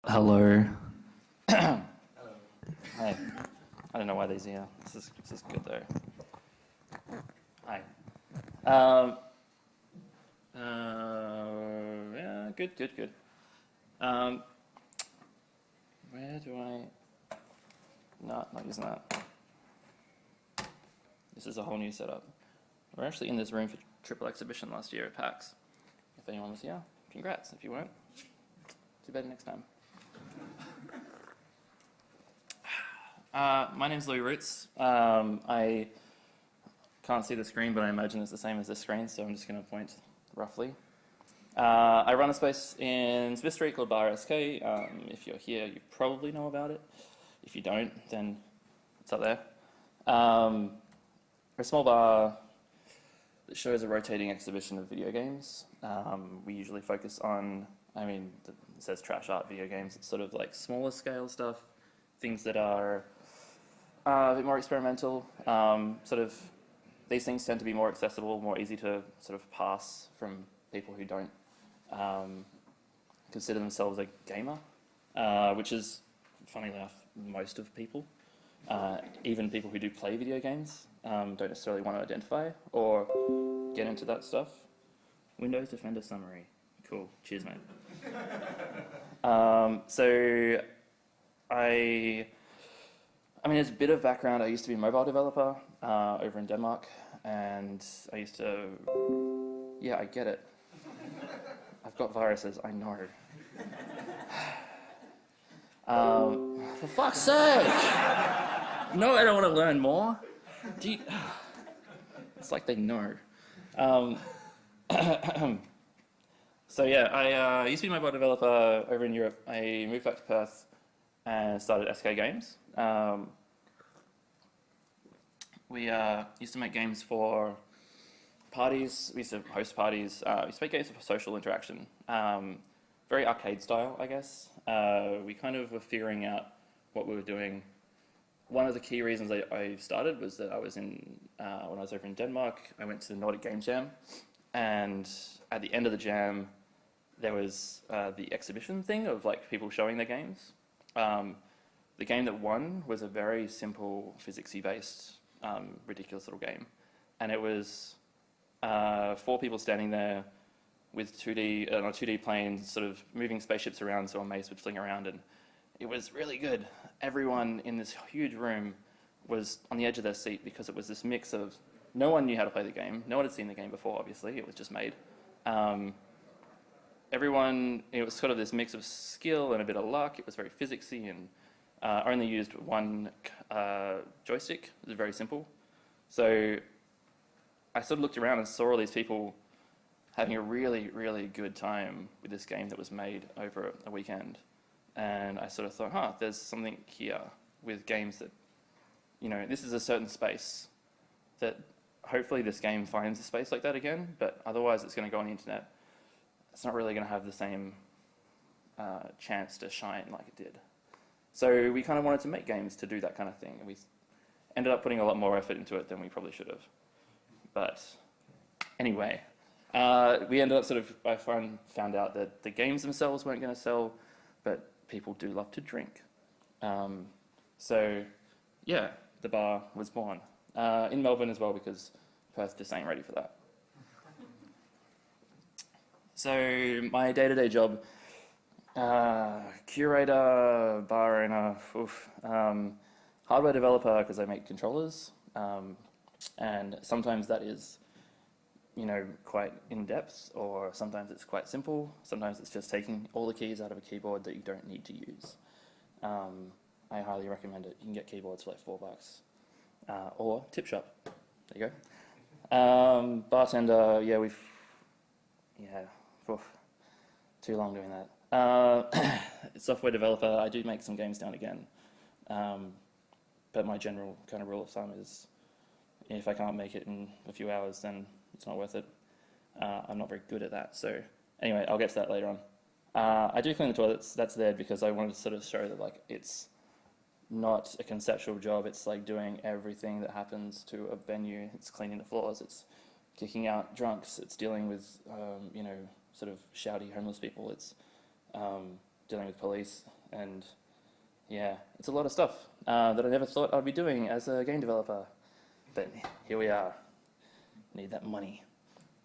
Hello. Hello. Hi. I don't know why these are here. This is good though. Hi. Yeah, good. Where do I? No, not using that. This is a whole new setup. We're actually in this room for Triple Exhibition last year at PAX. If anyone was here, congrats. If you weren't, too bad next time. My name's Louie Roots. I can't see the screen, but I imagine it's the same as this screen, so I'm just going to point roughly. I run a space in Smith Street called Bar SK. If you're here, you probably know about it. If you don't, then it's up there. We're a small bar that shows a rotating exhibition of video games. We usually focus on, it says trash art video games. It's sort of like smaller scale stuff, things that are a bit more experimental. These things tend to be more accessible, more easy to sort of pass from people who don't consider themselves a gamer, which is, funnily enough, most of people. Even people who do play video games don't necessarily want to identify or get into that stuff. Windows Defender summary. Cool. Cheers, mate. There's a bit of background. I used to be a mobile developer over in Denmark, and I used to... Yeah, I get it. I've got viruses, I know. For fuck's sake! No, I don't want to learn more. It's like they know. I used to be a mobile developer over in Europe. I moved back to Perth and started SK Games. We used to make games for parties. We used to host parties. We used to make games for social interaction. Very arcade style, I guess. We kind of were figuring out what we were doing. One of the key reasons I started was that I was when I was over in Denmark, I went to the Nordic Game Jam, and at the end of the jam, there was the exhibition thing of like people showing their games. The game that won was a very simple physicsy based, ridiculous little game, and it was 4 people standing there with 2D planes, sort of moving spaceships around, so a mace would fling around, and it was really good. Everyone in this huge room was on the edge of their seat because it was this mix of no one knew how to play the game. No one had seen the game before, obviously. It was just made. It was sort of this mix of skill and a bit of luck. It was very physicsy and only used one joystick. It was very simple. So I sort of looked around and saw all these people having a really, really good time with this game that was made over a weekend. And I sort of thought, there's something here with games that, this is a certain space that hopefully this game finds a space like that again, but otherwise it's going to go on the internet. It's not really going to have the same chance to shine like it did. So we kind of wanted to make games to do that kind of thing. And we ended up putting a lot more effort into it than we probably should have. But anyway, we ended up found out that the games themselves weren't going to sell, but people do love to drink. The bar was born. In Melbourne as well, because Perth just ain't ready for that. So my day-to-day job, curator, bar owner, hardware developer because I make controllers, and sometimes that is, quite in-depth, or sometimes it's quite simple. Sometimes it's just taking all the keys out of a keyboard that you don't need to use. I highly recommend it. You can get keyboards for like $4. Or tip shop. There you go. Bartender, too long doing that. Software developer, I do make some games now and again. But my general kind of rule of thumb is if I can't make it in a few hours, then it's not worth it. I'm not very good at that. So anyway, I'll get to that later on. I do clean the toilets. That's there because I wanted to sort of show that it's not a conceptual job. It's like doing everything that happens to a venue. It's cleaning the floors. It's kicking out drunks. It's dealing with, sort of shouty homeless people. It's dealing with police. and yeah, it's a lot of stuff that I never thought I'd be doing as a game developer. But here we are. Need that money.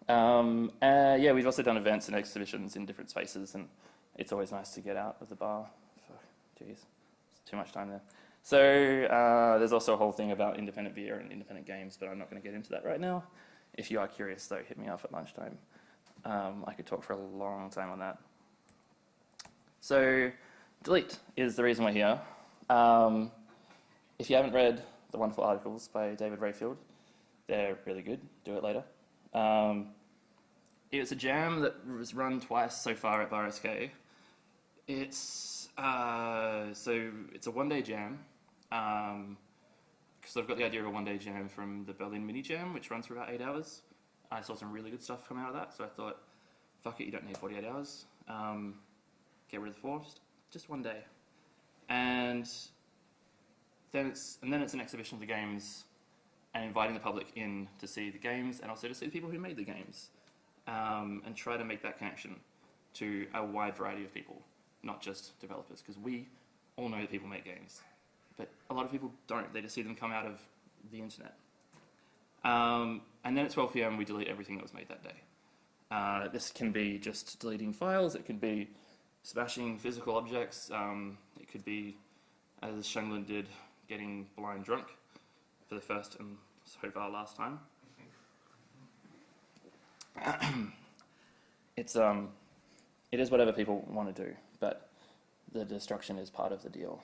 Yeah, we've also done events and exhibitions in different spaces, and it's always nice to get out of the bar. Jeez, it's too much time there. So there's also a whole thing about independent beer and independent games, but I'm not going to get into that right now. If you are curious, though, hit me up at lunchtime. I could talk for a long time on that. So Delete is the reason we're here. If you haven't read the wonderful articles by David Rayfield, they're really good. Do it later. It's a jam that was run twice so far at Bar SK. It's a one-day jam. Because I've got the idea of a one-day jam from the Berlin Mini Jam, which runs for about 8 hours. I saw some really good stuff come out of that, so I thought, fuck it, you don't need 48 hours. Get rid of the 4, just one day. And then it's an exhibition of the games and inviting the public in to see the games and also to see the people who made the games. And try to make that connection to a wide variety of people, not just developers, because we all know that people make games. But a lot of people don't. They just see them come out of the internet. And then at 12 p.m. we delete everything that was made that day. This can be just deleting files. It could be smashing physical objects. It could be, as Shang did, getting blind drunk for the first and so far last time. It is whatever people want to do, but the destruction is part of the deal.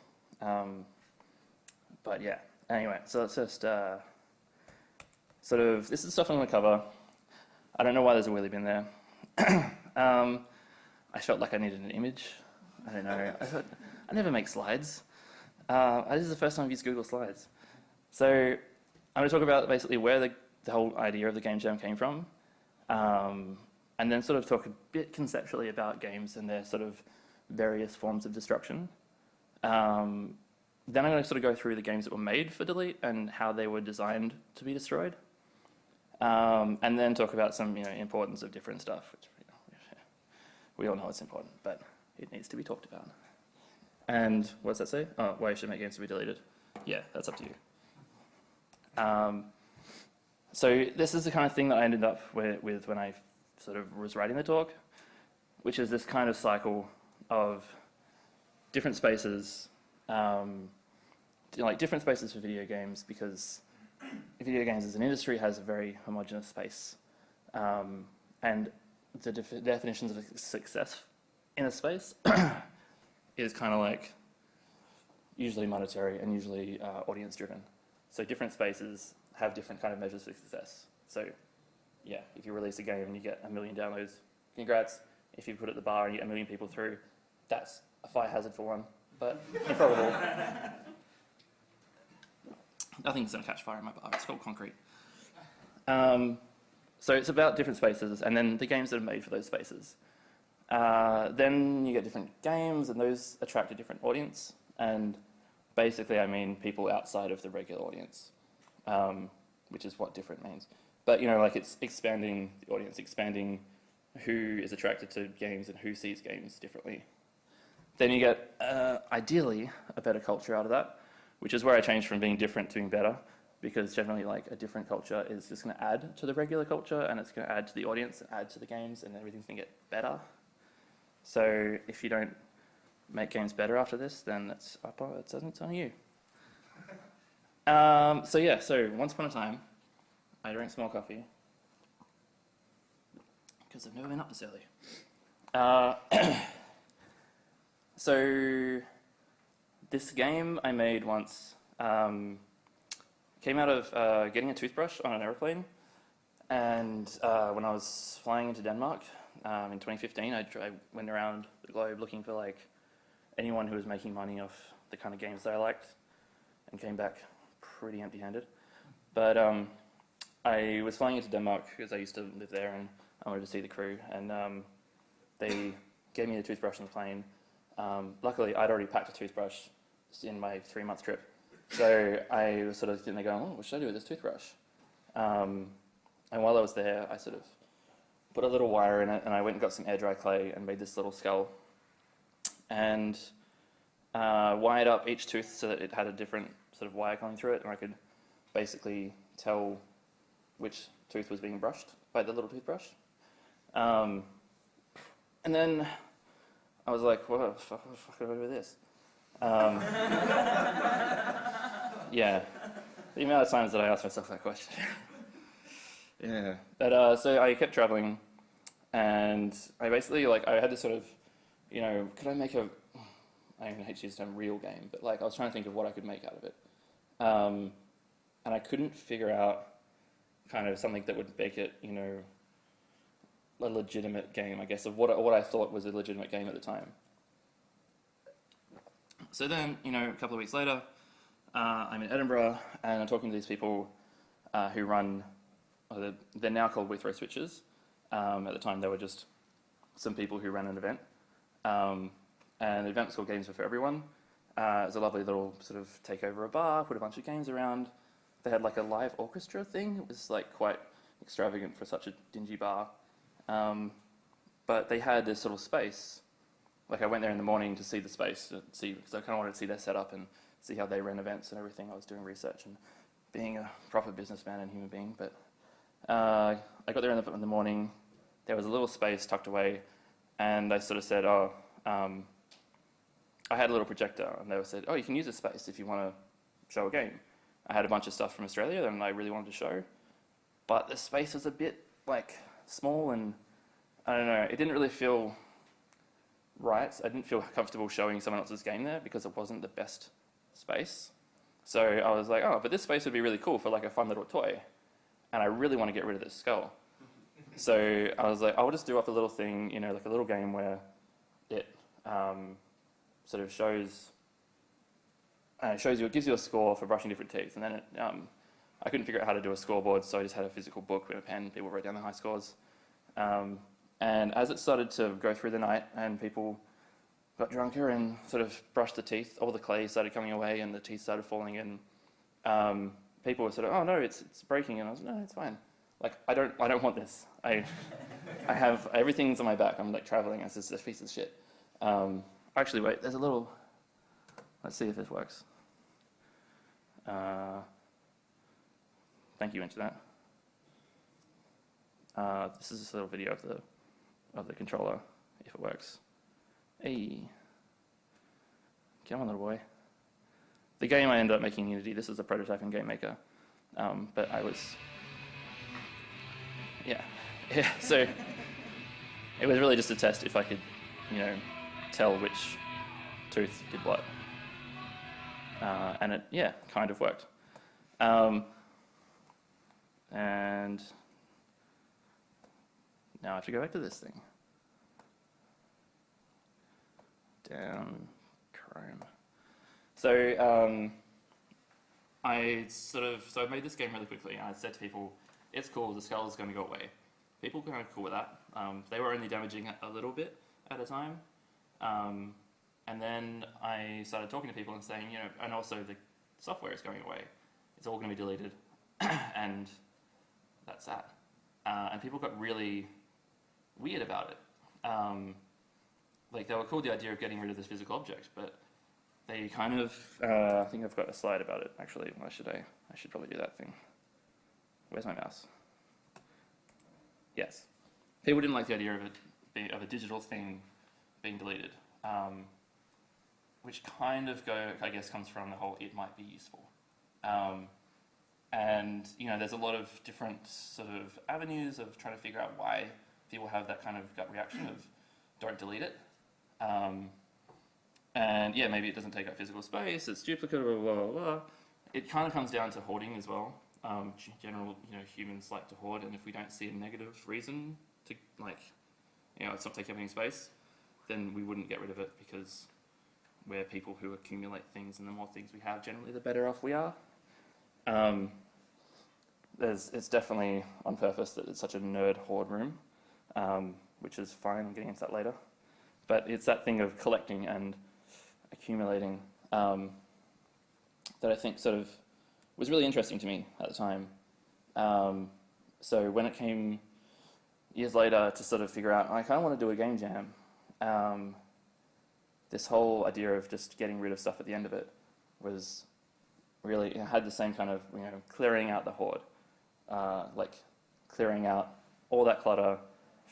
But yeah, anyway, so let's just this is stuff I'm going to cover. I don't know why there's a wheelie bin there. I felt like I needed an image. I don't know. I never make slides. This is the first time I've used Google Slides. So I'm going to talk about basically where the whole idea of the game jam came from. And then sort of talk a bit conceptually about games and their sort of various forms of destruction. Then I'm going to sort of go through the games that were made for Delete and how they were designed to be destroyed. And then talk about some importance of different stuff, which we all know it's important, but it needs to be talked about. And what does that say? Oh, why you should make games to be deleted. Yeah, that's up to you. So this is the kind of thing that I ended up with when I sort of was writing the talk, which is this kind of cycle of different spaces, like different spaces for video games, because video games as an industry has a very homogeneous space. And the definitions of success in a space is kind of like usually monetary and usually audience driven. So different spaces have different kind of measures for success. So yeah, if you release a game and you get 1 million downloads, congrats. If you put it at the bar and you get 1 million people through, that's a fire hazard for one, but improbable. Nothing's going to catch fire in my bar, it's called concrete. So it's about different spaces and then the games that are made for those spaces. Then you get different games and those attract a different audience. And basically I mean people outside of the regular audience, which is what different means. But like it's expanding the audience, expanding who is attracted to games and who sees games differently. Then you get, ideally, a better culture out of that, which is where I changed from being different to being better, because generally like a different culture is just going to add to the regular culture and it's going to add to the audience and add to the games and everything's going to get better. So if you don't make games better after this, then it's on you. So once upon a time, I drank small coffee because I've never been up this early. So this game I made once came out of getting a toothbrush on an aeroplane, and when I was flying into Denmark in 2015, I went around the globe looking for like anyone who was making money off the kind of games that I liked, and came back pretty empty-handed. But I was flying into Denmark because I used to live there and I wanted to see the crew, and they gave me the toothbrush on the plane. Luckily, I'd already packed a toothbrush in my 3-month trip, so I was sort of sitting there going, oh, what should I do with this toothbrush? And while I was there, I sort of put a little wire in it, and I went and got some air dry clay and made this little skull. And wired up each tooth so that it had a different sort of wire coming through it, and I could basically tell which tooth was being brushed by the little toothbrush. And then I was like, what the fuck do I do with this? Yeah, the amount of times that I asked myself that question. Yeah, but so I kept traveling, and I basically, like, I had to sort of, you know, could I make a, I don't even hate to use the term real game, but like I was trying to think of what I could make out of it. And I couldn't figure out kind of something that would make it, you know, a legitimate game, I guess, of what I thought was a legitimate game at the time. So then, you know, a couple of weeks later, I'm in Edinburgh, and I'm talking to these people who run, they're now called We Throw Switches. At the time, they were just some people who ran an event. And the event was called Games for Everyone. It was a lovely little sort of take over a bar, put a bunch of games around. They had like a live orchestra thing. It was like quite extravagant for such a dingy bar. But they had this sort of space. Like I went there in the morning to see the space, because I kind of wanted to see their setup and see how they ran events and everything. I was doing research and being a proper businessman and human being. But I got there in the morning. There was a little space tucked away, and they sort of said, oh, I had a little projector, and they said, oh, you can use this space if you want to show a game. I had a bunch of stuff from Australia that I really wanted to show, but the space was a bit like small, and I don't know, it didn't really feel right. I didn't feel comfortable showing someone else's game there because it wasn't the best space. So I was like, oh, but this space would be really cool for like a fun little toy, and I really want to get rid of this skull. So I was like, I'll just do up a little thing, you know, like a little game where it sort of shows you, it gives you a score for brushing different teeth, and then it, I couldn't figure out how to do a scoreboard, so I just had a physical book with a pen. People wrote down the high scores. And as it started to go through the night and people got drunker and sort of brushed the teeth, all the clay started coming away and the teeth started falling in, people were sort of, oh no, it's breaking, and I was like, no, it's fine. Like, I don't want this. I have, everything's on my back. I'm like traveling, it's just a piece of shit. Actually, wait, there's a little, let's see if this works. Thank you, Internet. This is a little video of the controller, if it works. Hey, come on, little boy. The game I ended up making in Unity, this is a prototype in Game Maker, but I was, yeah. So it was really just a test if I could, you know, tell which tooth did what, and it, yeah, kind of worked. And now I have to go back to this thing. Down Chrome. So I made this game really quickly, and I said to people, it's cool, the skull is going to go away. People were kind of cool with that. They were only damaging it a little bit at a time. And then I started talking to people and saying, you know, and also the software is going away. It's all going to be deleted. And that's that. And people got really weird about it. Like, they were cool with the idea of getting rid of this physical object, but they kind of, I think I've got a slide about it, actually. Why should I should probably do that thing. Where's my mouse? Yes. People didn't like the idea of a digital thing being deleted, which kind of I guess comes from the whole it might be useful. And, you know, there's a lot of different sort of avenues of trying to figure out why people have that kind of gut reaction of don't delete it. And yeah, maybe it doesn't take up physical space, it's duplicate, blah, blah, blah, blah. It kind of comes down to hoarding as well. General, you know, humans like to hoard, and if we don't see a negative reason to, like, you know, it's not taking up any space, then we wouldn't get rid of it, because we're people who accumulate things, and the more things we have, generally, the better off we are. It's definitely on purpose that it's such a nerd hoard room, which is fine, I'm getting into that later. But it's that thing of collecting and accumulating that I think sort of was really interesting to me at the time. So when it came years later to sort of figure out, I kind of want to do a game jam, this whole idea of just getting rid of stuff at the end of it was really, it had the same kind of, clearing out the hoard, like clearing out all that clutter,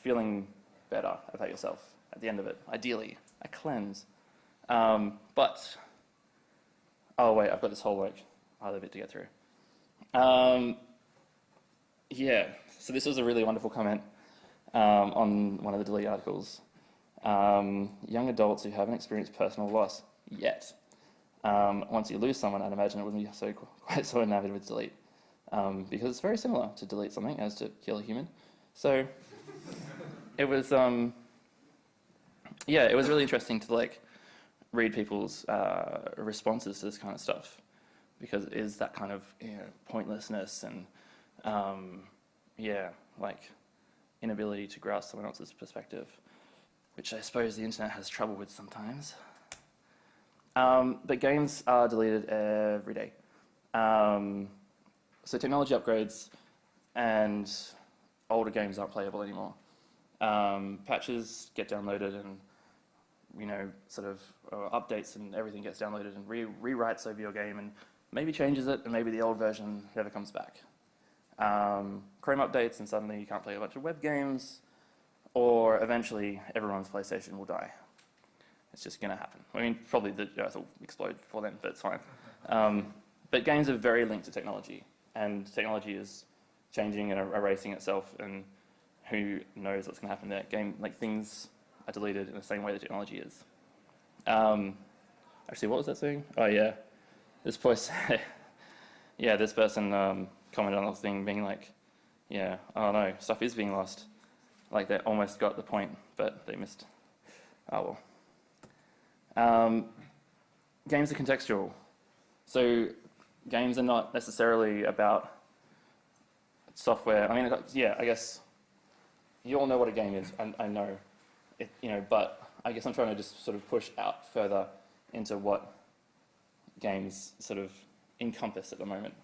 feeling better about yourself at the end of it, ideally, a cleanse. But, oh wait, I've got this whole other bit to get through. Yeah, so this was a really wonderful comment on one of the delete articles. Young adults who haven't experienced personal loss yet. Once you lose someone, I'd imagine it wouldn't be quite so enamored with delete, because it's very similar to delete something as to kill a human. So it was, yeah, it was really interesting to read people's responses to this kind of stuff, because it is that kind of pointlessness and yeah, inability to grasp someone else's perspective, which I suppose the internet has trouble with sometimes. But games are deleted every day. So technology upgrades and older games aren't playable anymore. Patches get downloaded and, updates and everything gets downloaded and rewrites over your game and maybe changes it, and maybe the old version never comes back. Chrome updates and suddenly you can't play a bunch of web games, or eventually everyone's PlayStation will die. It's just going to happen. I mean, probably the Earth will explode before then, but it's fine. But games are very linked to technology, and technology is changing and erasing itself, and who knows what's going to happen there. Things are deleted in the same way that technology is. Actually, what was that saying? Oh yeah, this person, yeah, this person commented on the thing being like, yeah, oh no, stuff is being lost. Like they almost got the point, but they missed. Oh well. Games are contextual. So games are not necessarily about software. I mean, yeah, I guess you all know what a game is. I know, but I guess I'm trying to just sort of push out further into what games sort of encompass at the moment.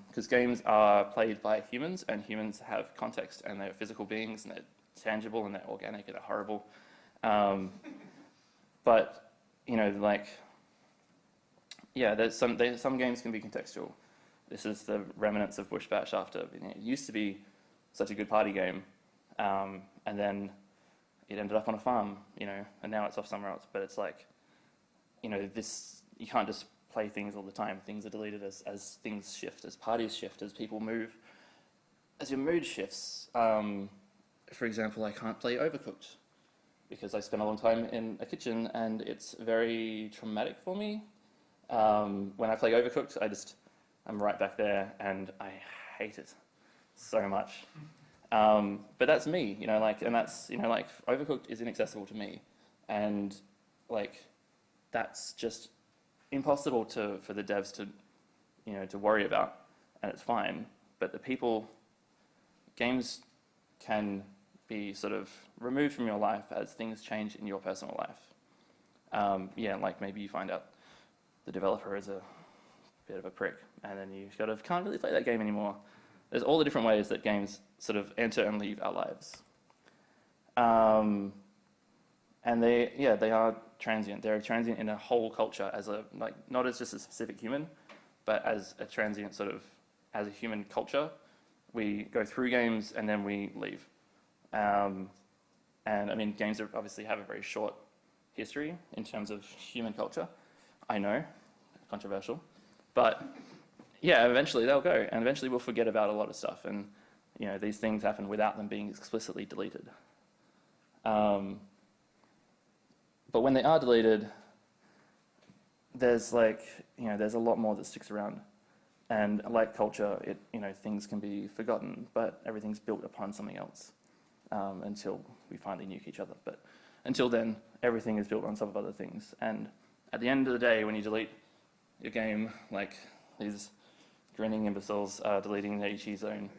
Because games are played by humans, and humans have context, and they're physical beings, and they're tangible, and they're organic, and they're horrible. But yeah, some games can be contextual. This is the remnants of Bush Bash after it used to be such a good party game, and then it ended up on a farm, and now it's off somewhere else. But it's this, you can't just play things all the time. Things are deleted as things shift, as parties shift, as people move, as your mood shifts. For example, I can't play Overcooked because I spent a long time in a kitchen and it's very traumatic for me. When I play Overcooked, I'm right back there and I hate it so much. But that's me, and that's, Overcooked is inaccessible to me. And, that's just impossible for the devs to worry about, and it's fine. But the people, games can be sort of removed from your life as things change in your personal life. Yeah, maybe you find out the developer is a bit of a prick, and then you sort of can't really play that game anymore. There's all the different ways that games sort of enter and leave our lives. And they are transient. They're transient in a whole culture as not as just a specific human, but as a transient sort of, as a human culture. We go through games and then we leave. And I mean, games obviously have a very short history in terms of human culture. I know, controversial, but yeah, eventually they'll go, and eventually we'll forget about a lot of stuff, and these things happen without them being explicitly deleted. But when they are deleted, there's there's a lot more that sticks around, and like culture, things can be forgotten, but everything's built upon something else until we finally nuke each other. But until then, everything is built on top of other things, and at the end of the day, when you delete your game, like these grinning imbeciles are deleting the eCheese zone,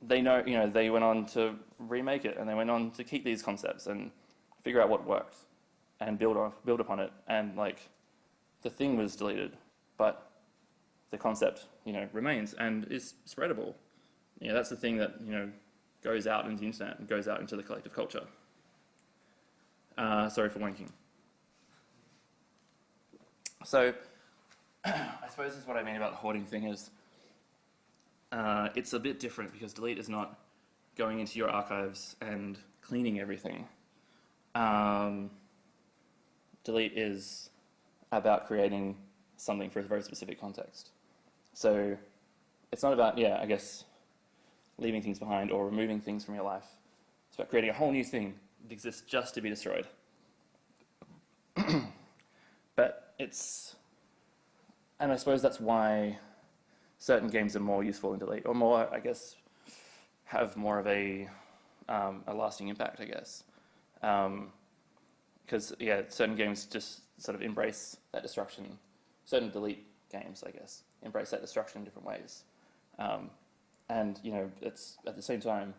they know, they went on to remake it, and they went on to keep these concepts and figure out what works and build upon it. And the thing was deleted, but the concept, remains and is spreadable. That's the thing that, goes out into the internet and goes out into the collective culture. Sorry for wanking. So, I suppose is what I mean about the hoarding thing is, it's a bit different because delete is not going into your archives and cleaning everything. Delete is about creating something for a very specific context. So it's not about, I guess, leaving things behind or removing things from your life. It's about creating a whole new thing that exists just to be destroyed. But and I suppose that's why certain games are more useful in delete, or more, I guess, have more of a lasting impact, I guess. Because, certain games just sort of embrace that destruction. Certain delete games, I guess, embrace that destruction in different ways. And, it's at the same time,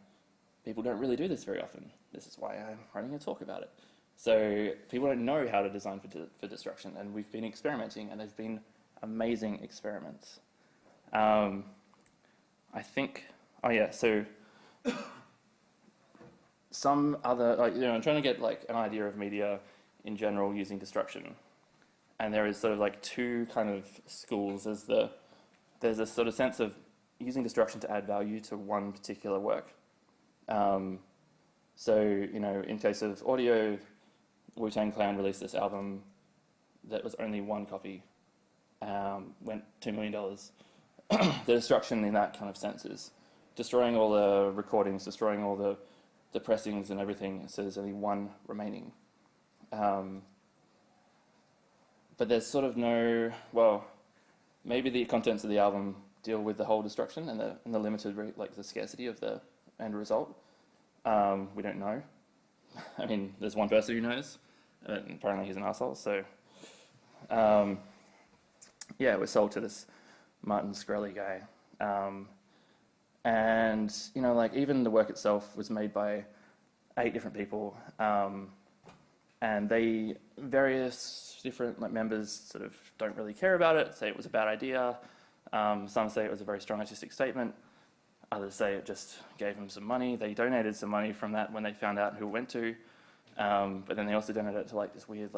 people don't really do this very often. This is why I'm running a talk about it. So people don't know how to design for destruction, and we've been experimenting, and they've been amazing experiments. I think, so some other, I'm trying to get an idea of media in general using destruction. And there is sort of two kind of schools. There's a sort of sense of using destruction to add value to one particular work. So, in case of audio, Wu-Tang Clan released this album that was only one copy, went $2 million. The destruction in that kind of sense is destroying all the recordings, destroying all the pressings and everything, so there's only one remaining. But there's sort of maybe the contents of the album deal with the whole destruction and the limited, the scarcity of the end result. We don't know. I mean, there's one person who knows, and apparently he's an arsehole, so... it was sold to this Martin Shkreli guy. And, even the work itself was made by 8 different people, and various different members sort of don't really care about it, say it was a bad idea. Some say it was a very strong artistic statement. Others say it just gave them some money. They donated some money from that when they found out who it went to. But then they also donated it to this weird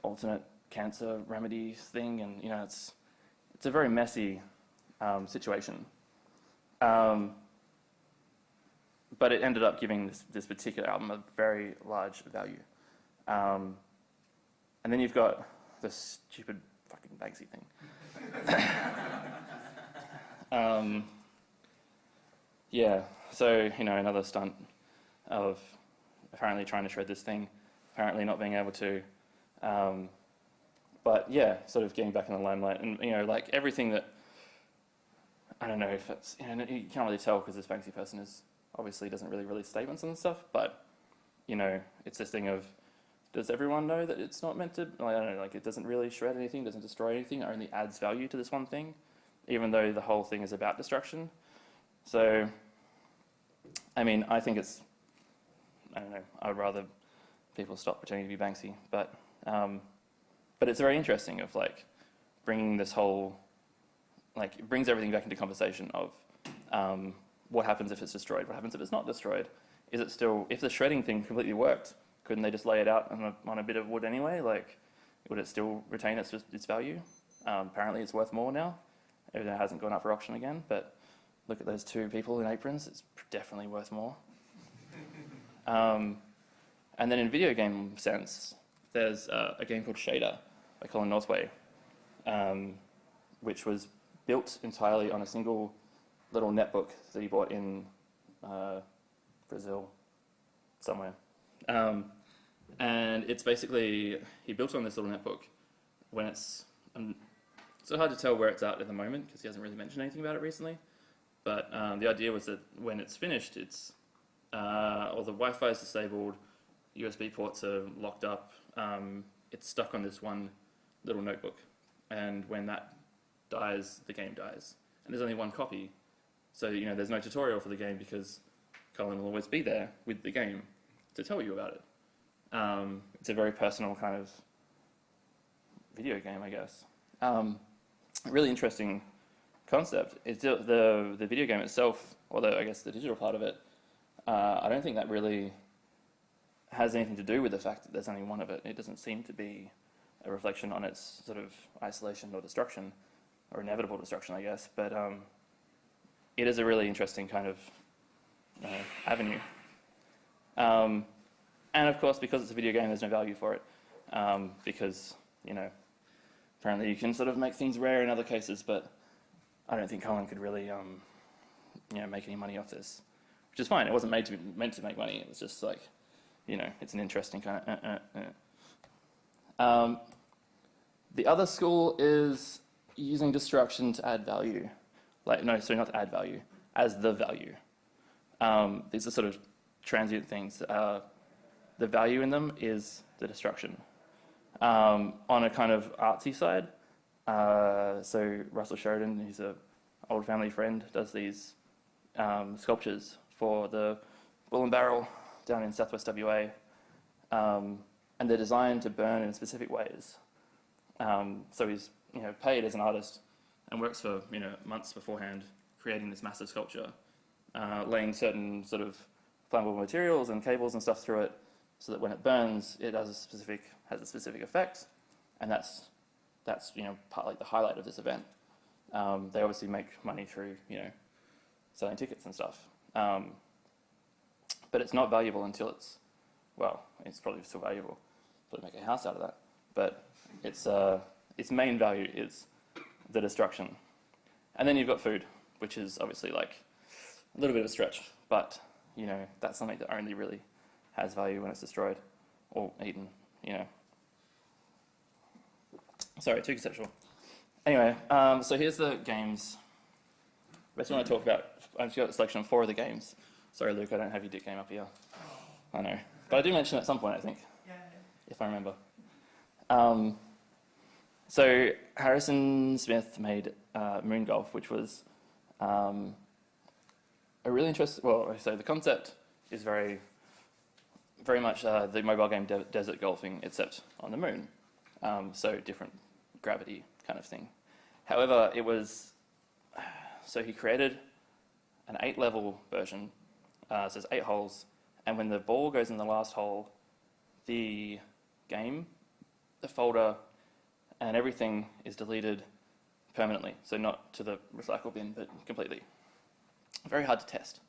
alternate cancer remedy thing, and it's a very messy situation. But it ended up giving this particular album a very large value. And then you've got this stupid fucking Banksy thing. So, another stunt of apparently trying to shred this thing, apparently not being able to. But sort of getting back in the limelight. And, everything that, I don't know if it's, you can't really tell because this Banksy person obviously doesn't really release statements and stuff, but, it's this thing of, does everyone know that it's not meant to, I don't know, it doesn't really shred anything, doesn't destroy anything, it only adds value to this one thing, even though the whole thing is about destruction. So, I mean, I think it's, I don't know, I'd rather people stop pretending to be Banksy, but it's very interesting of bringing this whole, it brings everything back into conversation of what happens if it's destroyed, what happens if it's not destroyed. Is it still, if the shredding thing completely worked, couldn't they just lay it out on a bit of wood anyway? Would it still retain its value? Apparently it's worth more now. It hasn't gone up for auction again, but look at those 2 people in aprons, it's definitely worth more. And then in video game sense, there's a game called Shader by Colin Northway, which was built entirely on a single little netbook that he bought in Brazil, somewhere. And it's basically, he built on this little netbook when it's so hard to tell where it's at the moment because he hasn't really mentioned anything about it recently. But the idea was that when it's finished, it's all the Wi-Fi is disabled, USB ports are locked up, it's stuck on this one little notebook. And when that dies, the game dies. And there's only one copy. So, there's no tutorial for the game because Colin will always be there with the game to tell you about it. It's a very personal kind of video game, I guess. Really interesting concept. It's the video game itself, although I guess the digital part of it, I don't think that really has anything to do with the fact that there's only one of it. It doesn't seem to be a reflection on its sort of isolation or destruction, or inevitable destruction, I guess. But it is a really interesting kind of avenue. And of course, because it's a video game, there's no value for it, because, you know, apparently you can sort of make things rare in other cases, but I don't think Colin could really, you know, make any money off this, which is fine. It wasn't meant to make money. It was just like, you know, it's an interesting kind of. The other school is using destruction to add value. Like, no, sorry, not to add value, as the value. These are sort of transient things. The value in them is the destruction. On a kind of artsy side, so Russell Sheridan, he's an old family friend, does these sculptures for the Bull and Barrel down in southwest WA, and they're designed to burn in specific ways. So he's, you know, paid as an artist and works for, you know, months beforehand creating this massive sculpture, laying certain sort of flammable materials and cables and stuff through it, so that when it burns, it has a specific effect, and that's you know, partly the highlight of this event. They obviously make money through, you know, selling tickets and stuff, but it's not valuable until it's, well, it's probably still valuable, probably make a house out of that, but its main value is the destruction. And then you've got food, which is obviously like a little bit of a stretch, but, you know, that's something that only really has value when it's destroyed or eaten, you know. Sorry, too conceptual. Anyway, so here's the games. Basically, want to talk about, I've just got a selection of 4 of the games. Sorry, Luke, I don't have your dick game up here. I know. But I do mention it at some point, I think, if I remember. So Harrison Smith made Moon Golf, which was a really interesting, well, so the concept is very much the mobile game desert golfing, except on the moon. So different gravity kind of thing. However, it was, so he created an 8-level version, so there's 8 holes, and when the ball goes in the last hole, the game, the folder, and everything is deleted permanently. So not to the recycle bin, but completely. Very hard to test.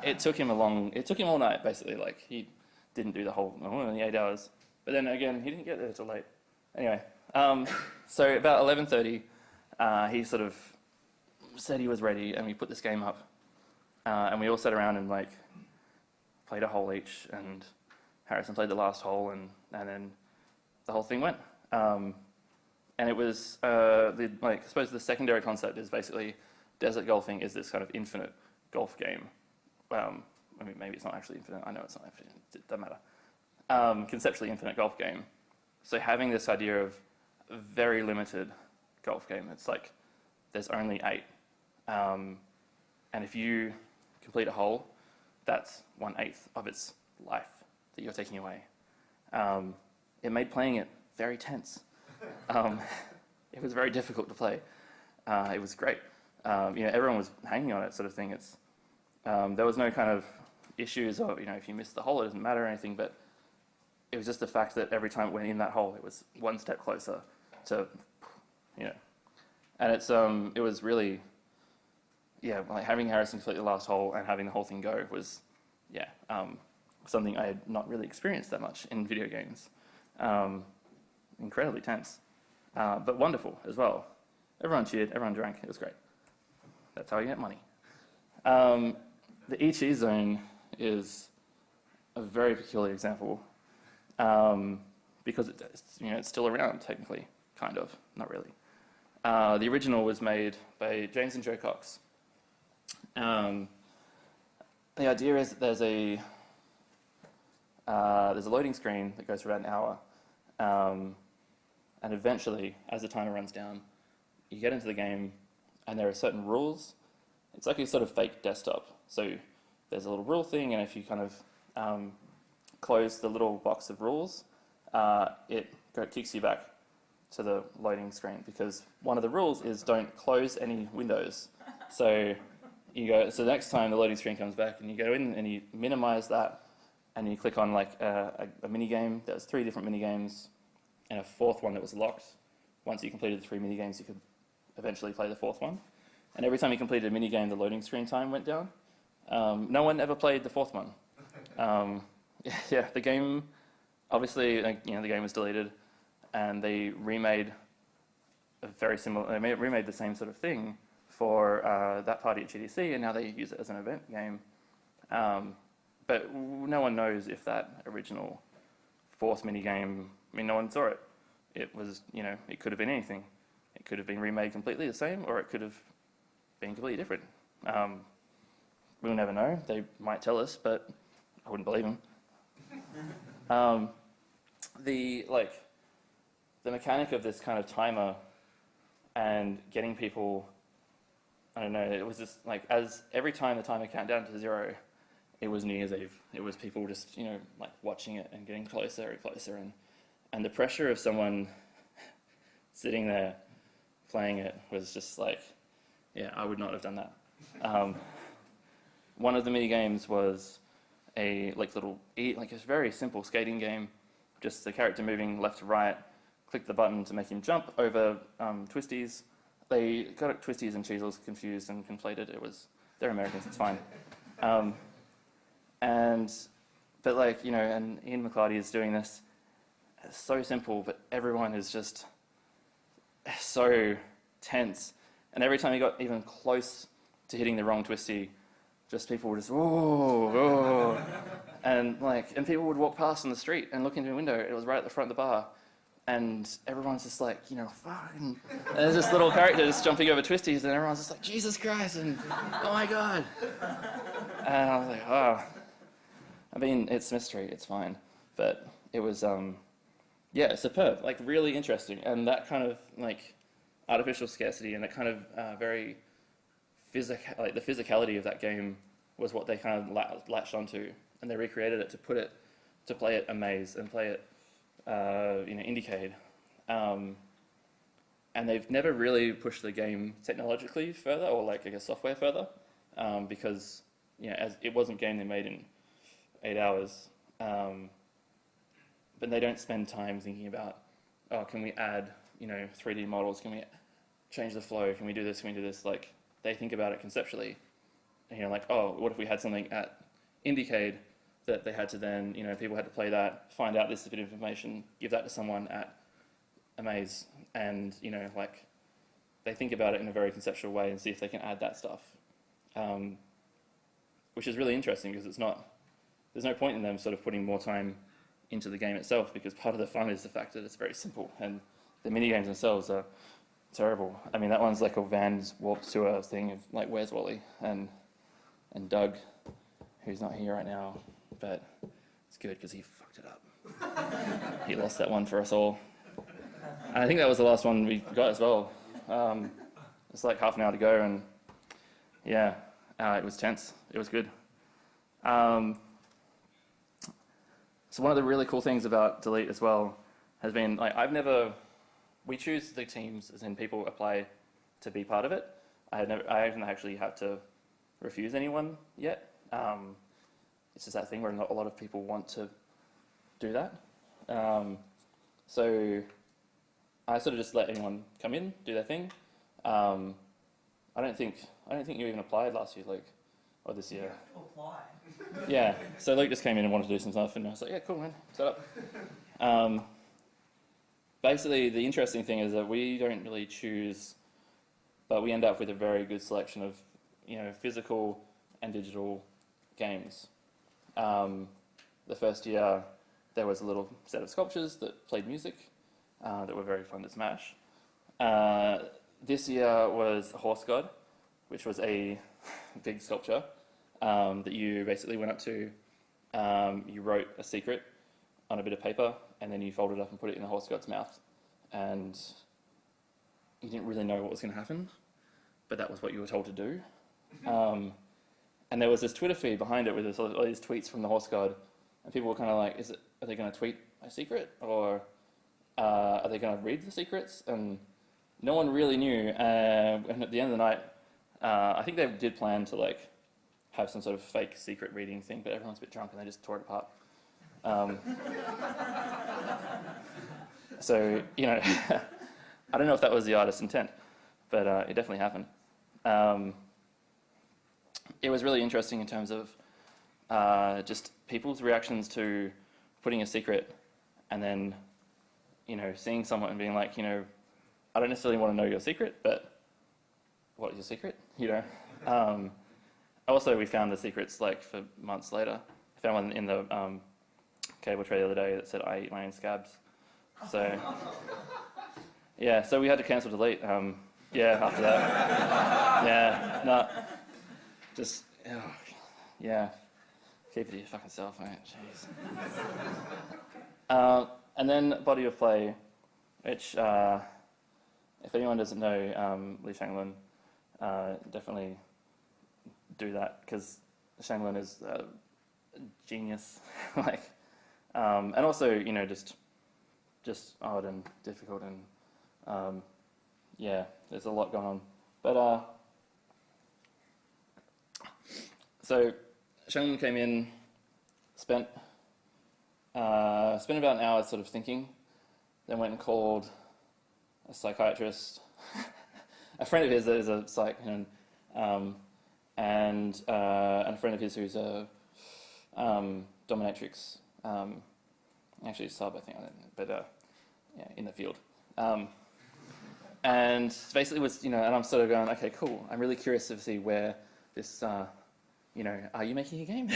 It took him all night, basically. Like, he didn't do the whole, only 8 hours. But then again, he didn't get there till late. Anyway, so about 11:30, he sort of said he was ready, and we put this game up. And we all sat around and, like, played a hole each, and Harrison played the last hole, and then the whole thing went. And it was, I suppose the secondary concept is basically desert golfing is this kind of infinite golf game. I mean, maybe it's not actually infinite. I know it's not infinite. It doesn't matter. Conceptually infinite golf game. So having this idea of a very limited golf game, it's like there's only 8. And if you complete a hole, that's 1/8 of its life that you're taking away. It made playing it very tense. It was very difficult to play. It was great. You know, everyone was hanging on it, sort of thing. It's there was no kind of issues of, you know, if you missed the hole, it doesn't matter or anything. But it was just the fact that every time it went in that hole, it was one step closer to, you know. And it was really, yeah, like having Harrison complete the last hole and having the whole thing go was, yeah, something I had not really experienced that much in video games. Incredibly tense, but wonderful as well. Everyone cheered, everyone drank, it was great. That's how you get money. The eCheese zone is a very peculiar example, because it's still around technically, kind of, not really. The original was made by James and Joe Cox. The idea is that there's a loading screen that goes for about an hour, and eventually, as the timer runs down, you get into the game, and there are certain rules. It's like a sort of fake desktop. So there's a little rule thing, and if you kind of close the little box of rules, it kicks you back to the loading screen, because one of the rules is don't close any windows. So you go, so the next time the loading screen comes back and you go in and you minimize that and you click on like a mini game. There was 3 different mini games and a 4th one that was locked. Once you completed the 3 mini games, you could eventually play the 4th one. And every time you completed a mini game, the loading screen time went down. No one ever played the 4th one. Yeah, the game, obviously, like, the game was deleted, and they remade a very similar. They remade the same sort of thing for that party at GDC, and now they use it as an event game. But no one knows if that original 4th mini game. I mean, no one saw it. It was, it could have been anything. It could have been remade completely the same, or it could have been completely different. We'll never know. They might tell us, but I wouldn't believe them. The mechanic of this kind of timer and getting people, I don't know, it was just like, as every time the timer counted down to 0, it was New Year's Eve. It was people just, like watching it and getting closer and closer, and the pressure of someone sitting there playing it was just like, yeah, I would not have done that. One of the mini games was a very simple skating game, just the character moving left to right. Click the button to make him jump over twisties. They got twisties and cheezels confused and conflated. They're Americans, it's fine. And Ian McClarty is doing this. It's so simple, but everyone is just so tense. And every time he got even close to hitting the wrong twisty, just people were just, whoa. And people would walk past on the street and look into a window. It was right at the front of the bar. And everyone's just like, fucking. And there's this little character just jumping over twisties, and everyone's just like, Jesus Christ, and oh my God. And I was like, oh. I mean, it's mystery, it's fine. But it was, superb, really interesting. And that kind of, artificial scarcity and that kind of very the physicality of that game was what they kind of latched onto. And they recreated it to play it Amaze and play it Indiecade. And they've never really pushed the game technologically further, or software further, because as it wasn't a game they made in 8 hours. But they don't spend time thinking about, can we add 3D models? Can we change the flow? Can we do this? Can we do this? They think about it conceptually. And what if we had something at Indiecade that they had to then, people had to play that, find out this bit of information, give that to someone at Amaze, and, they think about it in a very conceptual way and see if they can add that stuff. Which is really interesting because there's no point in them sort of putting more time into the game itself, because part of the fun is the fact that it's very simple, and the mini-games themselves are terrible. I mean, that one's like a Van's Warped Tour thing of, Where's Wally? And Doug, who's not here right now, but it's good because he fucked it up. He lost that one for us all. And I think that was the last one we got as well. It's like half an hour to go, and yeah, it was tense. It was good. So one of the really cool things about Delete as well has been, we choose the teams as in people apply to be part of it. I haven't actually had to refuse anyone yet. It's just that thing where not a lot of people want to do that. So I sort of just let anyone come in, do their thing. I don't think you even applied last year, Luke, or this year. Apply. Yeah. So Luke just came in and wanted to do some stuff, and I was like, yeah, cool, man, set up. Basically, the interesting thing is that we don't really choose, but we end up with a very good selection of, physical and digital games. The first year, there was a little set of sculptures that played music that were very fun to smash. This year was a horse god, which was a big sculpture that you basically went up to. You wrote a secret on a bit of paper, and then you folded it up and put it in the horse god's mouth. And you didn't really know what was going to happen, but that was what you were told to do. And there was this Twitter feed behind it with all these tweets from the horse god, and people were kind of like, are they going to tweet a secret, or are they going to read the secrets? And no one really knew. And at the end of the night, I think they did plan to like have some sort of fake secret reading thing, but everyone's a bit drunk and they just tore it apart. So, you know, I don't know if that was the artist's intent, but it definitely happened. It was really interesting in terms of just people's reactions to putting a secret and then, you know, seeing someone and being like, you know, I don't necessarily want to know your secret, but what is your secret? You know. Also, we found the secrets like for months later. I found one in the cable tray the other day that said, "I eat my own scabs." So, yeah. So we had to cancel delete. Yeah, after that. Yeah, no. Just, yeah. Keep it to your fucking self, mate. Jeez. And then body of play, which, if anyone doesn't know, Lee Shang definitely do that, because Shang is a genius. Like, and also, you know, just odd and difficult, and yeah, there's a lot going on. But so Shang came in, spent about an hour sort of thinking, then went and called a psychiatrist, a friend of his that is a psych, and a friend of his who's a dominatrix, actually a sub, I think, but yeah, in the field. And basically was, you know, and I'm sort of going, okay, cool. I'm really curious to see where this, you know, are you making a game?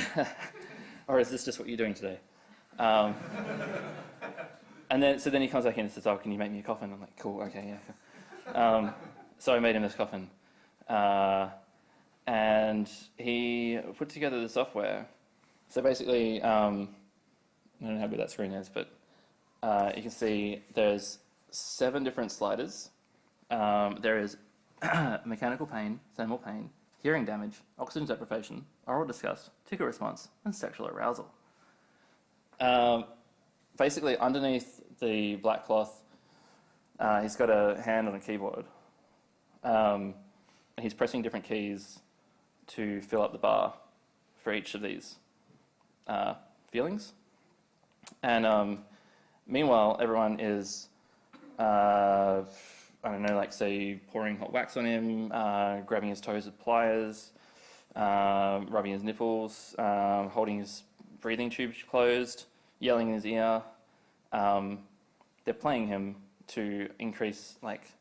Or is this just what you're doing today? And then, so then he comes back in and says, oh, can you make me a coffin? I'm like, cool, okay, yeah. So I made him this coffin. And he put together the software. So basically, I don't know how good that screen is, but you can see there's 7 different sliders. There is mechanical pain, thermal pain, hearing damage, oxygen deprivation, oral disgust, tickle response, and sexual arousal. Basically, underneath the black cloth, he's got a hand on a keyboard. And he's pressing different keys to fill up the bar for each of these feelings. And meanwhile, everyone is, I don't know, like, say, pouring hot wax on him, grabbing his toes with pliers, rubbing his nipples, holding his breathing tube closed, yelling in his ear. They're playing him to increase, like,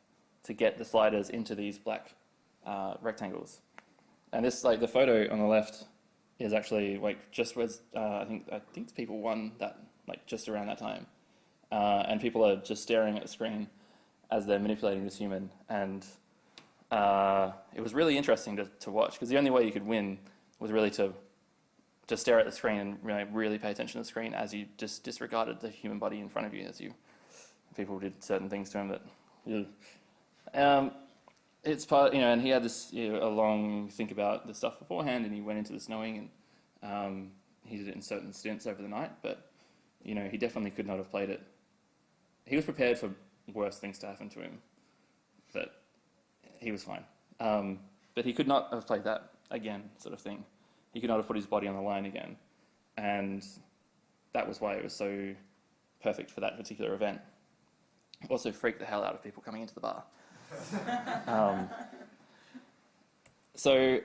to get the sliders into these black rectangles. And this, like, the photo on the left is actually, like, just was, I think people won that, like, just around that time. And people are just staring at the screen as they're manipulating this human. And it was really interesting to watch, because the only way you could win was really to stare at the screen and really pay attention to the screen as you just disregarded the human body in front of you as people did certain things to him that... it's part, you know, and he had this, you know, a long think about the stuff beforehand, and he went into this knowing, and he did it in certain stints over the night, but, you know, he definitely could not have played it. He was prepared for worse things to happen to him, but he was fine. But he could not have played that again, sort of thing. He could not have put his body on the line again, and that was why it was so perfect for that particular event. It also freaked the hell out of people coming into the bar. So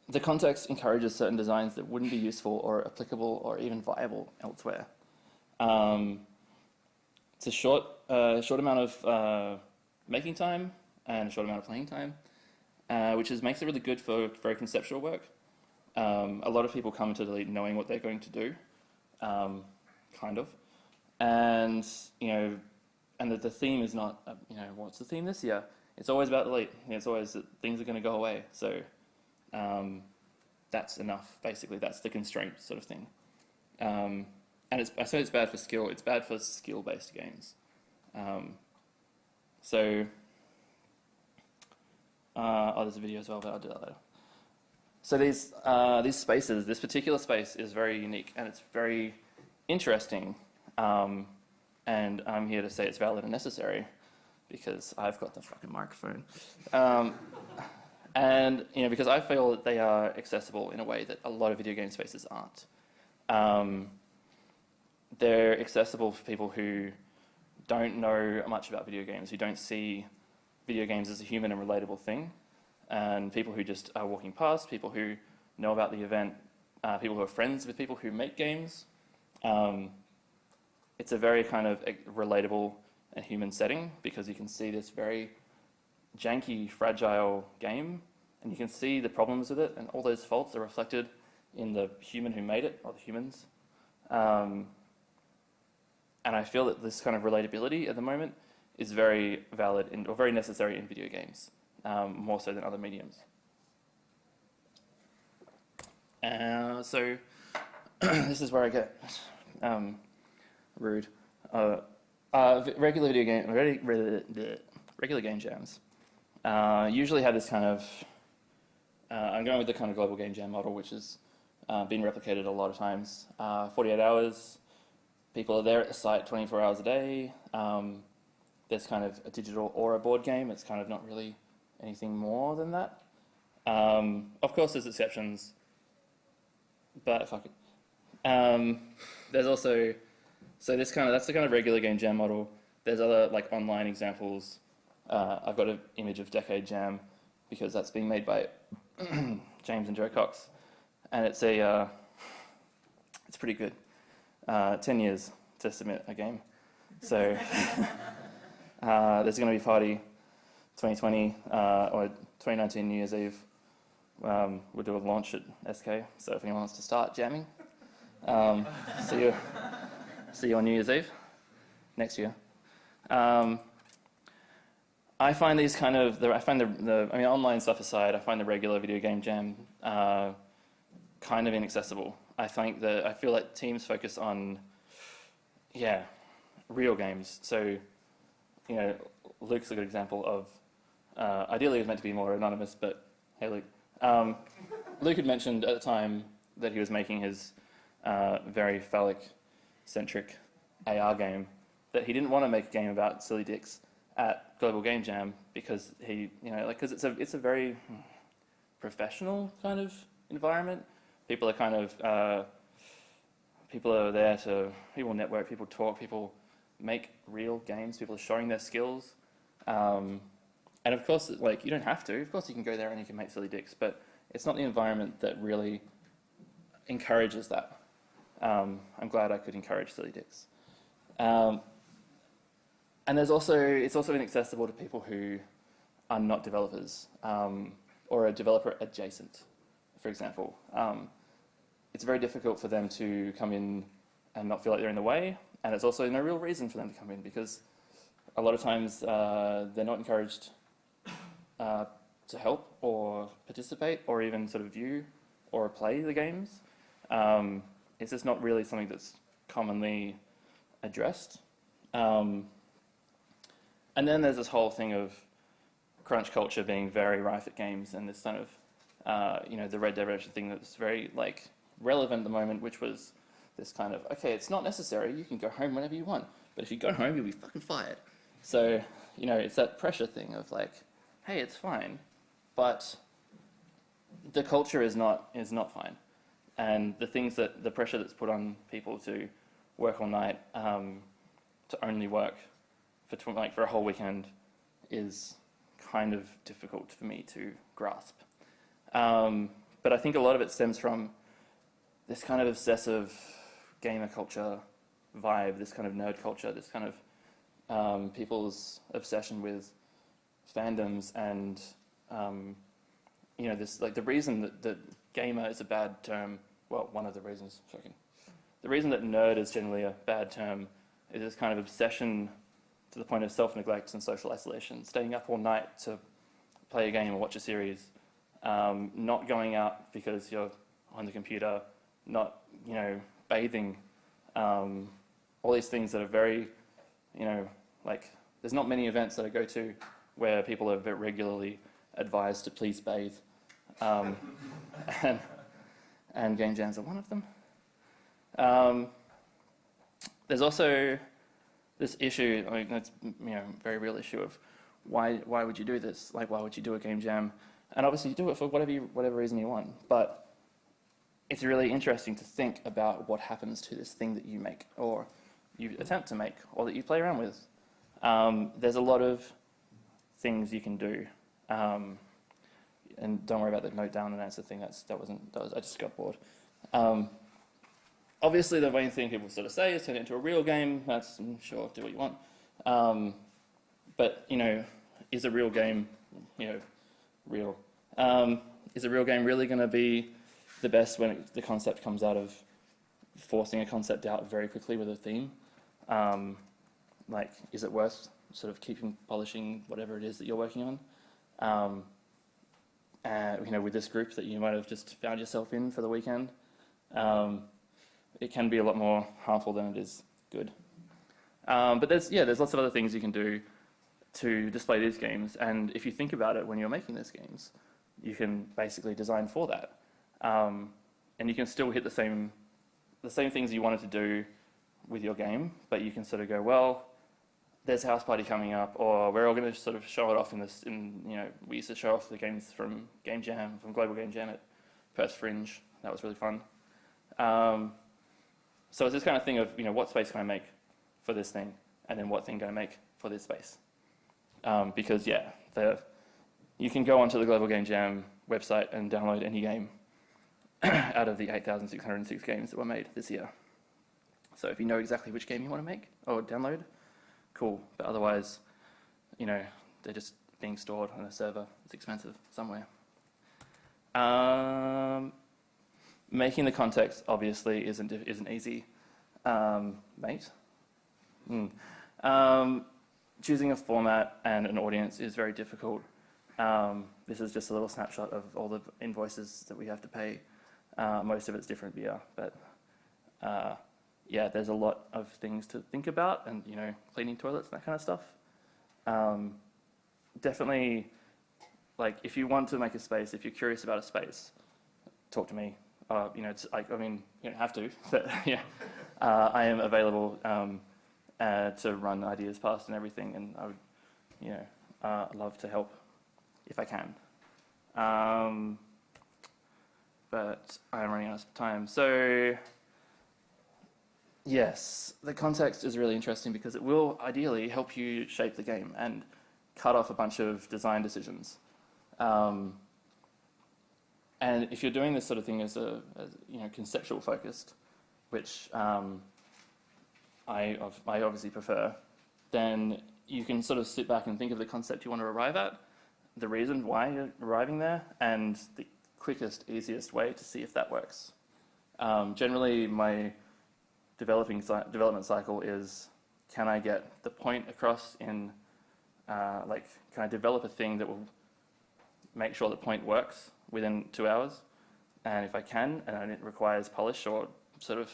the context encourages certain designs that wouldn't be useful or applicable or even viable elsewhere. It's a short amount of making time and a short amount of playing time, which makes it really good for very conceptual work. A lot of people come to Delete knowing what they're going to do, kind of, and, you know, and that the theme is not, you know, what's the theme this year? It's always about Delete. It's always that things are going to go away. So that's enough, basically. That's the constraint sort of thing. And I say it's bad for skill. It's bad for skill-based games. There's a video as well, but I'll do that later. So these spaces, this particular space is very unique, and it's very interesting. And I'm here to say it's valid and necessary, because I've got the fucking microphone. And because I feel that they are accessible in a way that a lot of video game spaces aren't. They're accessible for people who don't know much about video games, who don't see video games as a human and relatable thing, and people who just are walking past, people who know about the event, people who are friends with people who make games. It's a very kind of relatable and human setting because you can see this very janky, fragile game, and you can see the problems with it, and all those faults are reflected in the human who made it, or the humans. And I feel that this kind of relatability at the moment is very valid or very necessary in video games, more so than other mediums. So this is where I get rude. Regular game jams usually have this kind of. I'm going with the kind of global game jam model, which has been replicated a lot of times. 48 hours. People are there at the site 24 hours a day. There's kind of a digital or a board game. It's kind of not really anything more than that. Of course, there's exceptions, but fuck it. There's also that's the kind of regular game jam model. There's other like online examples. I've got an image of Decade Jam because that's being made by James and Joe Cox, and it's pretty good. 10 years to submit a game. So there's going to be Party 2020 or 2019 New Year's Eve. We'll do a launch at SK, so if anyone wants to start jamming, see you on New Year's Eve next year. I find these kind of, online stuff aside, I find the regular video game jam kind of inaccessible. I feel like teams focus on, real games. So, Luke's a good example of, ideally it was meant to be more anonymous, but hey Luke. Luke had mentioned at the time that he was making his very phallic-centric AR game, that he didn't want to make a game about silly dicks at Global Game Jam because because it's a very professional kind of environment. People are there people network, people talk, people make real games, people are showing their skills. And of course, you don't have to. Of course you can go there and you can make silly dicks, but it's not the environment that really encourages that. I'm glad I could encourage silly dicks. And it's also inaccessible to people who are not developers, or a developer adjacent, for example. It's very difficult for them to come in and not feel like they're in the way, and it's also no real reason for them to come in because a lot of times they're not encouraged to help or participate or even sort of view or play the games. It's just not really something that's commonly addressed. And then there's this whole thing of crunch culture being very rife at games, and this kind of, the Red Dead Redemption thing that's very relevant at the moment, which was this kind of, okay, it's not necessary, you can go home whenever you want, but if you go home, you'll be fucking fired. So, it's that pressure thing of hey, it's fine, but the culture is not fine, and the pressure that's put on people to work all night, to only work for a whole weekend is kind of difficult for me to grasp. But I think a lot of it stems from this kind of obsessive gamer culture vibe, this kind of nerd culture, this kind of people's obsession with fandoms and, this, the reason that gamer is a bad term, well, one of the reasons, the reason that nerd is generally a bad term is this kind of obsession to the point of self-neglect and social isolation, staying up all night to play a game or watch a series, not going out because you're on the computer, not, bathing, all these things that are very, there's not many events that I go to where people are very regularly advised to please bathe, and game jams are one of them. There's also this issue, that's a very real issue of why would you do this? Why would you do a game jam? And obviously you do it for whatever reason you want, but it's really interesting to think about what happens to this thing that you make, or you attempt to make, or that you play around with. There's a lot of things you can do. And don't worry about the note down and answer thing. I just got bored. Obviously, the main thing people sort of say is turn it into a real game. That's sure, do what you want. But is a real game, real? Is a real game really going to be the best when the concept comes out of forcing a concept out very quickly with a theme? Is it worth sort of polishing whatever it is that you're working on? With this group that you might have just found yourself in for the weekend, it can be a lot more harmful than it is good. But there's lots of other things you can do to display these games, and if you think about it when you're making these games, you can basically design for that, and you can still hit the same things you wanted to do with your game, but you can sort of go, well, there's a house party coming up, or we're all going to sort of show it off we used to show off the games from Game Jam, from Global Game Jam at Perth Fringe. That was really fun. So it's this kind of thing of, what space can I make for this thing, and then what thing can I make for this space? Because you can go onto the Global Game Jam website and download any game out of the 8,606 games that were made this year. So if you know exactly which game you want to make or download, cool. But otherwise, they're just being stored on a server. It's expensive somewhere. Making the context obviously isn't easy, mate. Choosing a format and an audience is very difficult. This is just a little snapshot of all the invoices that we have to pay. Most of it's different beer, but there's a lot of things to think about, and cleaning toilets and that kind of stuff. Definitely, if you want to make a space, if you're curious about a space, talk to me. You don't have to, but I am available to run ideas past and everything, and I would, love to help if I can. But I'm running out of time. So, yes, the context is really interesting because it will ideally help you shape the game and cut off a bunch of design decisions. And if you're doing this sort of thing as conceptual focused, which I obviously prefer, then you can sort of sit back and think of the concept you want to arrive at, the reason why you're arriving there, and the quickest, easiest way to see if that works. Generally, my development cycle is, can I get the point across in, can I develop a thing that will make sure the point works within 2 hours? And if I can, and it requires polish or sort of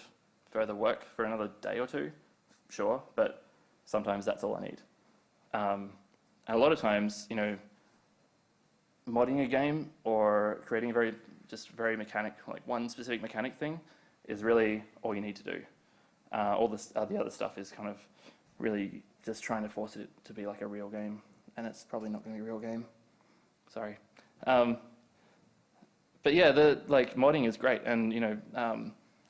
further work for another day or two, sure, but sometimes that's all I need. And a lot of times, modding a game or creating a very mechanic, one specific mechanic thing is really all you need to do. All the other stuff is kind of really just trying to force it to be like a real game, and it's probably not going to be a real game. Sorry. But yeah, modding is great, and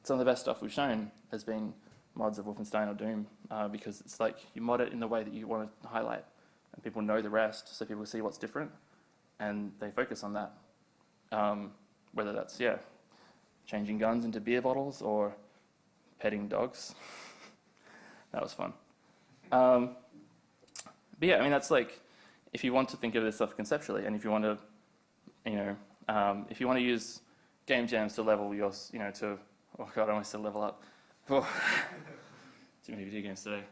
some of the best stuff we've shown has been mods of Wolfenstein or Doom, because it's you mod it in the way that you want to highlight, and people know the rest, so people see what's different, and they focus on that. Whether that's changing guns into beer bottles or petting dogs. That was fun. But yeah, that's if you want to think of this stuff conceptually, and if you want to, if you want to use game jams to level your, oh god, I almost said level up. Oh. Too many video games today.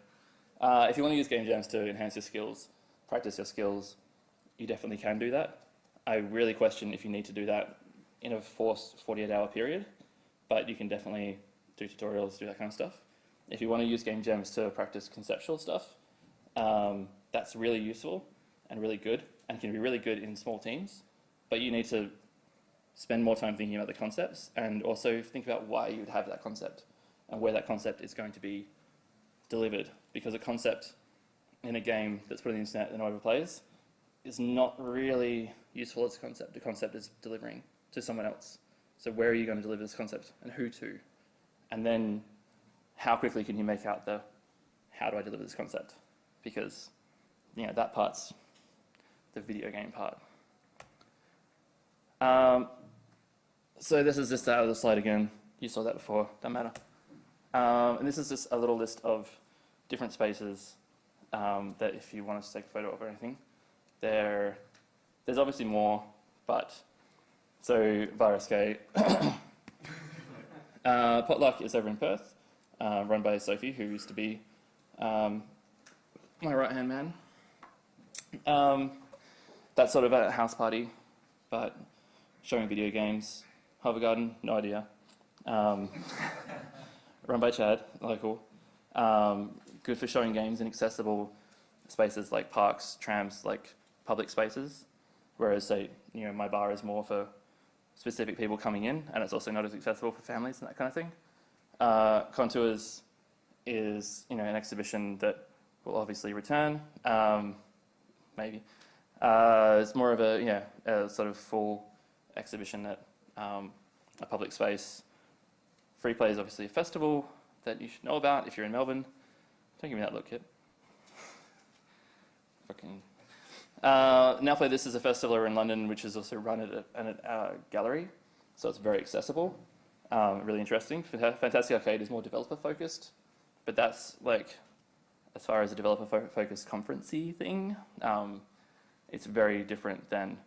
If you want to use game jams to enhance your skills, practice your skills, you definitely can do that. I really question if you need to do that in a forced 48-hour period, but you can definitely do tutorials, do that kind of stuff. If you want to use game jams to practice conceptual stuff, that's really useful and really good, and can be really good in small teams, but you need to spend more time thinking about the concepts, and also think about why you'd have that concept and where that concept is going to be delivered. Because a concept in a game that's put on the internet and nobody plays is not really useful as a concept. The concept is delivering to someone else. So where are you going to deliver this concept and who to? And then how quickly can you make out the how do I deliver this concept? Because, you know, that part's the video game part. So this is just that other slide again. You saw that before, doesn't matter. And this is just a little list of different spaces that if you want us to take a photo of or anything. There's obviously more, but so Virusgate. Potluck is over in Perth, run by Sophie, who used to be my right-hand man. That's sort of a house party, but showing video games. Hover Garden, no idea. Run by Chad, local. Good for showing games in accessible spaces like parks, trams, like public spaces. Whereas, say, you know, my bar is more for specific people coming in, and it's also not as accessible for families and that kind of thing. Contours is, you know, an exhibition that will obviously return, maybe. It's more of a sort of full exhibition at a public space. Free Play is obviously a festival that you should know about if you're in Melbourne. Don't give me that look, kid. Fucking. Now Play This is a festival in London, which is also run at a gallery, so it's very accessible, really interesting. Fantastic Arcade is more developer focused, but that's like, as far as a developer focused conferencey thing, it's very different than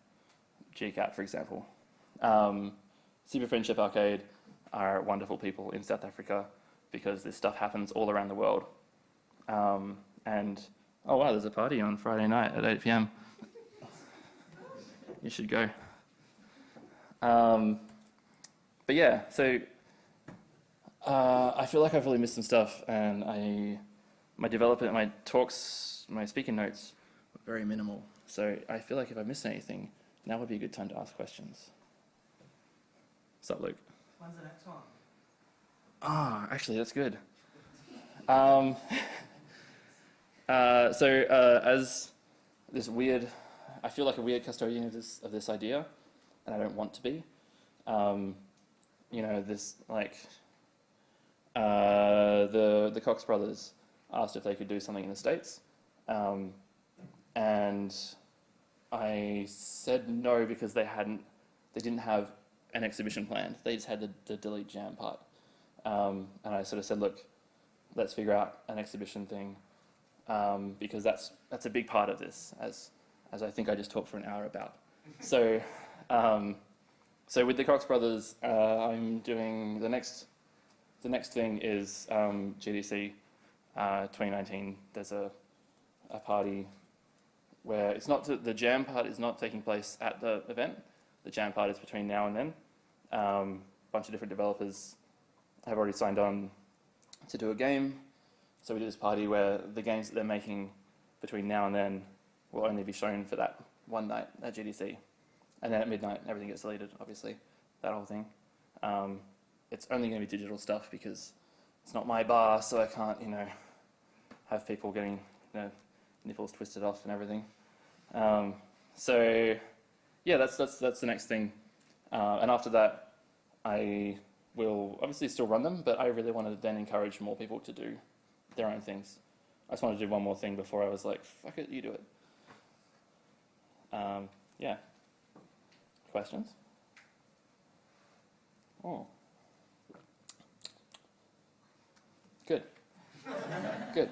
GCAP, for example. Super Friendship Arcade are wonderful people in South Africa because this stuff happens all around the world. And, oh wow, there's a party on Friday night at 8 p.m. You should go. But yeah, so I feel like I've really missed some stuff, and my talks, my speaking notes were very minimal. So I feel like if I missed anything, now would be a good time to ask questions. What's up, Luke? When's the next one? Actually, that's good. As this weird, I feel like a weird custodian of this idea, and I don't want to be. You know, this like the Cox brothers asked if they could do something in the States, and I said no because they didn't have an exhibition planned. They just had the Delete Jam part, and I sort of said, look, let's figure out an exhibition thing, because that's a big part of this, as I think I just talked for an hour about. So, so with the Cox brothers, I'm doing the next thing is GDC 2019. There's a party where it's not the jam part is not taking place at the event. The jam part is between now and then. A bunch of different developers have already signed on to do a game. So we do this party where the games that they're making between now and then will only be shown for that one night at GDC. And then at midnight, everything gets deleted, obviously, that whole thing. It's only going to be digital stuff because it's not my bar, so I can't, you know, have people getting, you know, nipples twisted off and everything. So, yeah, that's the next thing. And after that, I will obviously still run them, but I really want to then encourage more people to do their own things. I just wanted to do one more thing before I was like, fuck it, you do it. Yeah. Questions? Oh. Good. Good.